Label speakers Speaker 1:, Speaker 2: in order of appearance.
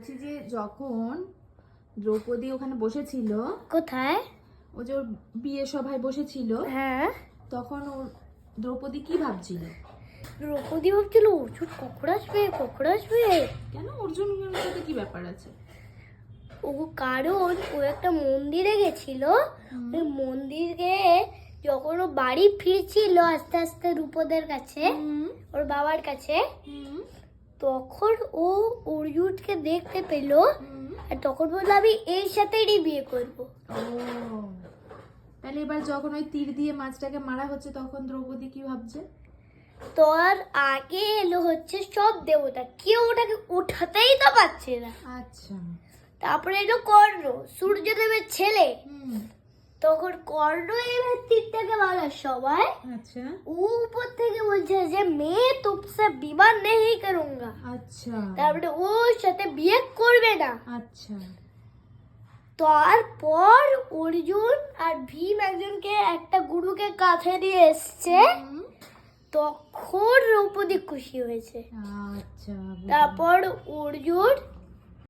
Speaker 1: বলছি যে যখন দ্রৌপদী ওখানে বসেছিল,
Speaker 2: কোথায়?
Speaker 1: ও যে ওর বিয়ে সভায় বসেছিল,
Speaker 2: হ্যাঁ,
Speaker 1: তখন ও দ্রৌপদী কি ভাবছিল?
Speaker 2: দ্রৌপদী ভাবছিল অর্জুন কখন আসবে কখন আসবে।
Speaker 1: কেন অর্জুনের সাথে কি ব্যাপার আছে?
Speaker 2: ও কারণ ও একটা মন্দিরে গেছিল, ওই মন্দিরে যখন ও বাড়ি ফিরছিল আস্তে আস্তে দ্রৌপদের কাছে, ওর বাবার কাছে, তখন ও অর্জুনকে দেখতে পেল। আর তখন বললো আমি এর সাথেই বিয়ে করব।
Speaker 1: ও তাহলে এবার যখন ওই তীর দিয়ে মাছটাকে মারা হচ্ছে তখন দ্রৌপদী কি ভাবছে?
Speaker 2: তো আর আগে এলো হচ্ছে সব দেবতা, কেউ ওটাকে উঠাতেই তো পারছে না।
Speaker 1: আচ্ছা।
Speaker 2: তারপরে এলো কর্ণ, সূর্যদেবের ছেলে। তখন কর্ণ এবার তীরটাকে মারার সবাই
Speaker 1: আচ্ছা
Speaker 2: ও উপর থেকে বলছে যে মেয়ে তুমসে বিবাহ नहीं करूंगा।
Speaker 1: আচ্ছা
Speaker 2: তারপরে ওর সাথে বিয়ে করবে না।
Speaker 1: আচ্ছা
Speaker 2: তারপর অর্জুন আর ভীম একজনকে একটা গুরুকে কাছে দিয়ে এসছে, তখন দ্রৌপদী খুশি হয়েছে।
Speaker 1: আচ্ছা
Speaker 2: তারপর অর্জুন